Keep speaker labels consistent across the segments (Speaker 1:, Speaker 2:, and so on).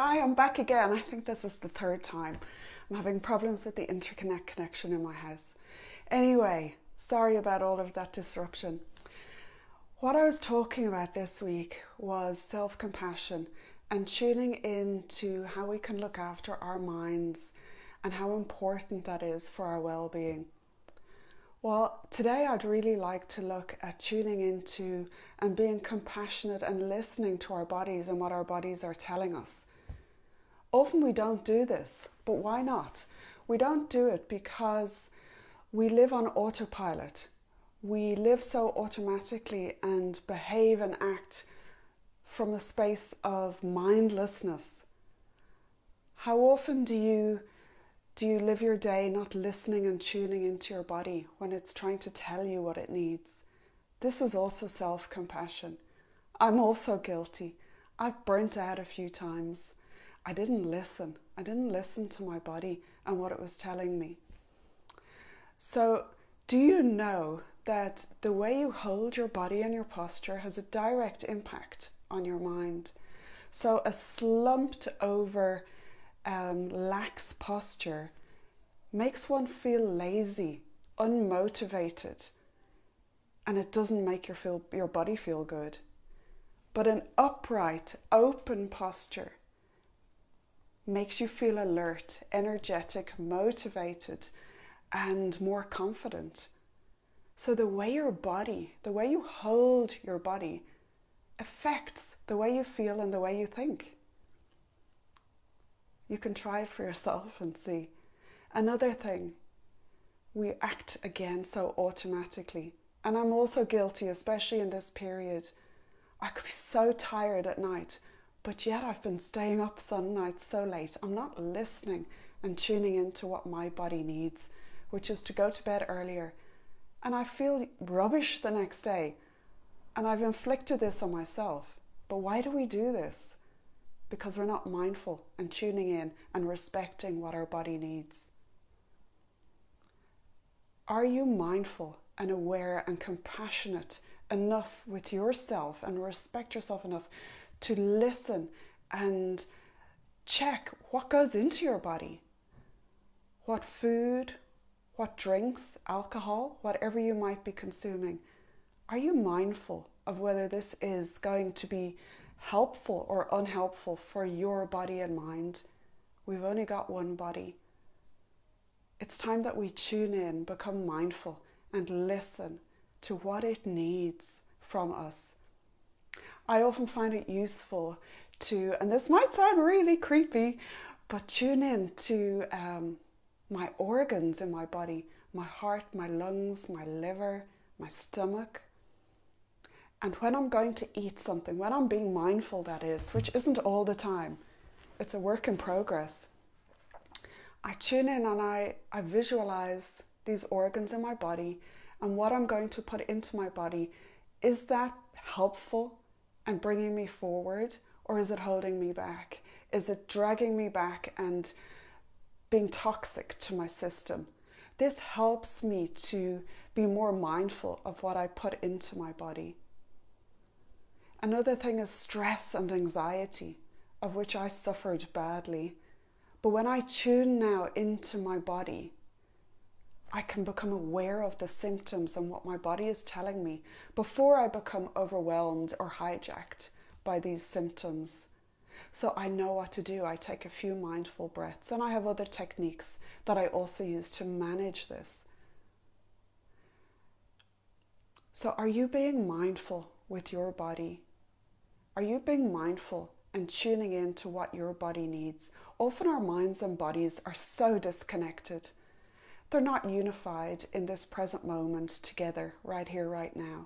Speaker 1: Hi, I'm back again. I think this is the third time. I'm having problems with the interconnect connection in my house. Anyway, sorry about all of that disruption. What I was talking about this week was self-compassion and tuning in to how we can look after our minds and how important that is for our well-being. Well, today I'd really like to look at tuning into and being compassionate and listening to our bodies and what our bodies are telling us. Often we don't do this, but why not? We don't do it because we live on autopilot. We live so automatically and behave and act from a space of mindlessness. How often do you live your day not listening and tuning into your body when it's trying to tell you what it needs? This is also self-compassion. I'm also guilty. I've burnt out a few times. I didn't listen. I didn't listen to my body and what it was telling me. So, do you know that the way you hold your body and your posture has a direct impact on your mind? So, a slumped over lax posture makes one feel lazy, unmotivated, and it doesn't make your body feel good. But an upright, open posture makes you feel alert, energetic, motivated, and more confident. So the way you hold your body affects the way you feel and the way you think. You can try it for yourself and see. Another thing, we act again so automatically. And I'm also guilty, especially in this period. I could be so tired at night, but yet I've been staying up some nights so late. I'm not listening and tuning into what my body needs, which is to go to bed earlier. And I feel rubbish the next day. And I've inflicted this on myself. But why do we do this? Because we're not mindful and tuning in and respecting what our body needs. Are you mindful and aware and compassionate enough with yourself and respect yourself enough to listen and check what goes into your body? What food, what drinks, alcohol, whatever you might be consuming. Are you mindful of whether this is going to be helpful or unhelpful for your body and mind? We've only got one body. It's time that we tune in, become mindful, and listen to what it needs from us. I often find it useful to, and this might sound really creepy, but tune in to my organs in my body, my heart, my lungs, my liver, my stomach. And when I'm going to eat something, when I'm being mindful, that is, which isn't all the time, it's a work in progress. I tune in and I visualize these organs in my body and what I'm going to put into my body. Is that helpful and bringing me forward, or is it holding me back? Is it dragging me back and being toxic to my system? This helps me to be more mindful of what I put into my body. Another thing is stress and anxiety, of which I suffered badly. But when I tune now into my body, I can become aware of the symptoms and what my body is telling me before I become overwhelmed or hijacked by these symptoms. So I know what to do. I take a few mindful breaths, and I have other techniques that I also use to manage this. So are you being mindful with your body? Are you being mindful and tuning in to what your body needs? Often our minds and bodies are so disconnected. They're not unified in this present moment together, right here, right now.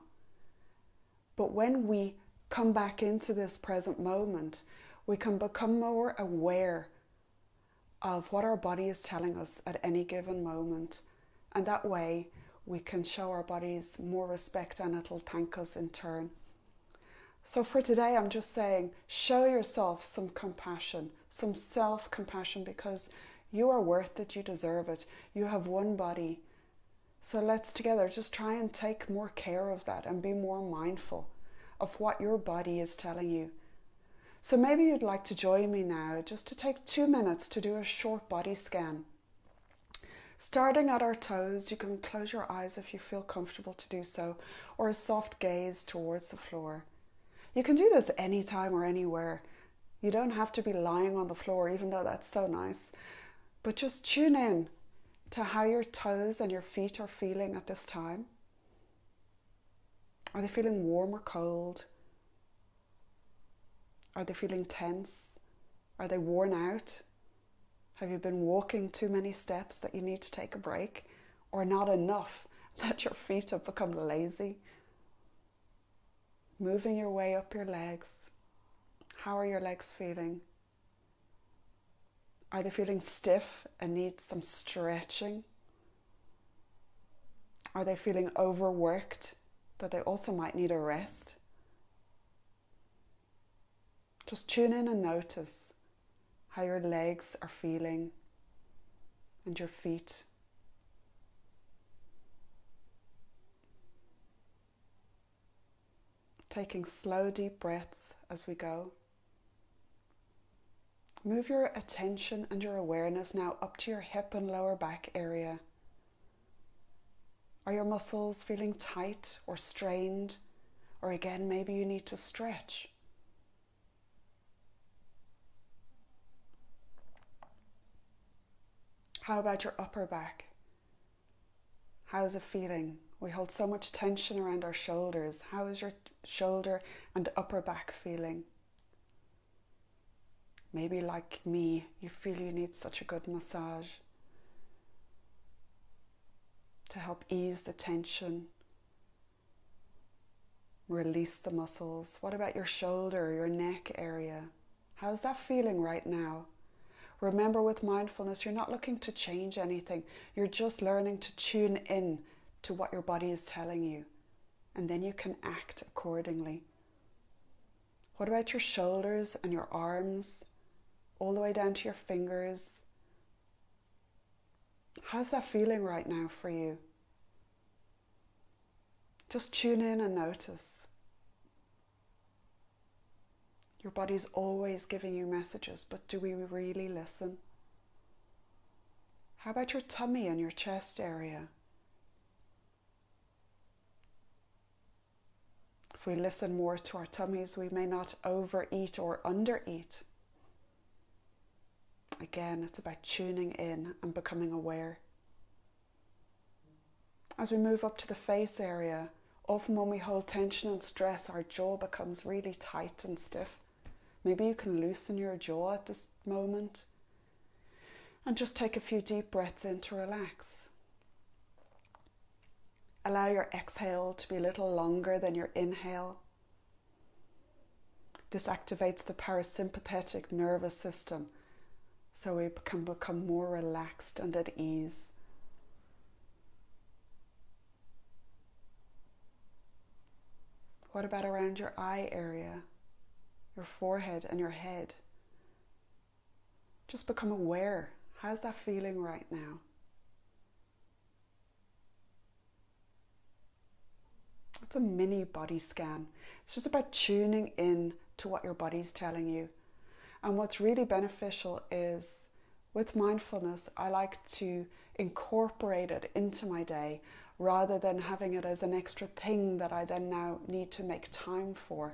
Speaker 1: But when we come back into this present moment, we can become more aware of what our body is telling us at any given moment. And that way we can show our bodies more respect, and it'll thank us in turn. So for today, I'm just saying, show yourself some compassion, some self-compassion, because you are worth it, you deserve it. You have one body. So let's together just try and take more care of that and be more mindful of what your body is telling you. So maybe you'd like to join me now just to take 2 minutes to do a short body scan. Starting at our toes, you can close your eyes if you feel comfortable to do so, or a soft gaze towards the floor. You can do this anytime or anywhere. You don't have to be lying on the floor, even though that's so nice. But just tune in to how your toes and your feet are feeling at this time. Are they feeling warm or cold? Are they feeling tense? Are they worn out? Have you been walking too many steps that you need to take a break? Or not enough that your feet have become lazy? Moving your way up your legs. How are your legs feeling? Are they feeling stiff and need some stretching? Are they feeling overworked that they also might need a rest? Just tune in and notice how your legs are feeling and your feet. Taking slow, deep breaths as we go. Move your attention and your awareness now up to your hip and lower back area. Are your muscles feeling tight or strained? Or again, maybe you need to stretch. How about your upper back? How is it feeling? We hold so much tension around our shoulders. How is your shoulder and upper back feeling? Maybe like me, you feel you need such a good massage to help ease the tension, release the muscles. What about your shoulder, your neck area? How's that feeling right now? Remember, with mindfulness, you're not looking to change anything. You're just learning to tune in to what your body is telling you, and then you can act accordingly. What about your shoulders and your arms, all the way down to your fingers? How's that feeling right now for you? Just tune in and notice. Your body's always giving you messages, but do we really listen? How about your tummy and your chest area? If we listen more to our tummies, we may not overeat or undereat. Again, it's about tuning in and becoming aware. As we move up to the face area, often when we hold tension and stress, our jaw becomes really tight and stiff. Maybe you can loosen your jaw at this moment and just take a few deep breaths in to relax. Allow your exhale to be a little longer than your inhale. This activates the parasympathetic nervous system, so we can become more relaxed and at ease. What about around your eye area, your forehead and your head? Just become aware. How's that feeling right now? It's a mini body scan. It's just about tuning in to what your body's telling you. And what's really beneficial is, with mindfulness, I like to incorporate it into my day rather than having it as an extra thing that I then now need to make time for.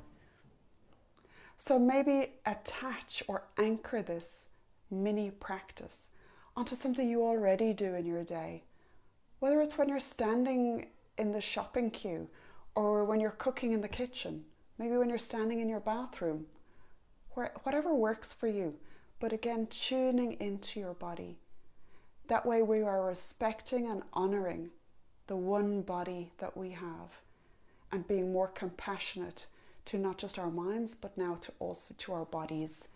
Speaker 1: So maybe attach or anchor this mini practice onto something you already do in your day. Whether it's when you're standing in the shopping queue, or when you're cooking in the kitchen, maybe when you're standing in your bathroom, whatever works for you. But again, tuning into your body. That way we are respecting and honouring the one body that we have, and being more compassionate to not just our minds, but now also to our bodies.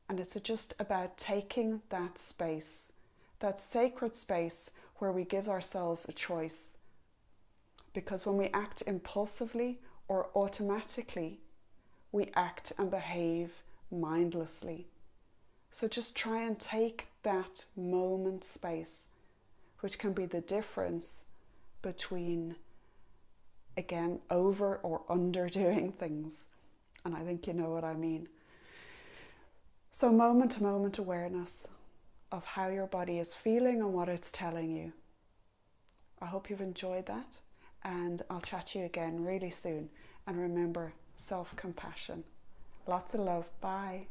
Speaker 1: And it's just about taking that space, that sacred space where we give ourselves a choice. Because when we act impulsively or automatically, we act and behave mindlessly. So just try and take that moment space, which can be the difference between, again, over or underdoing things, And I think you know what I mean. So moment to moment awareness of how your body is feeling and what it's telling you. I hope you've enjoyed that, and I'll chat to you again really soon. And remember, self-compassion. Lots of love. Bye.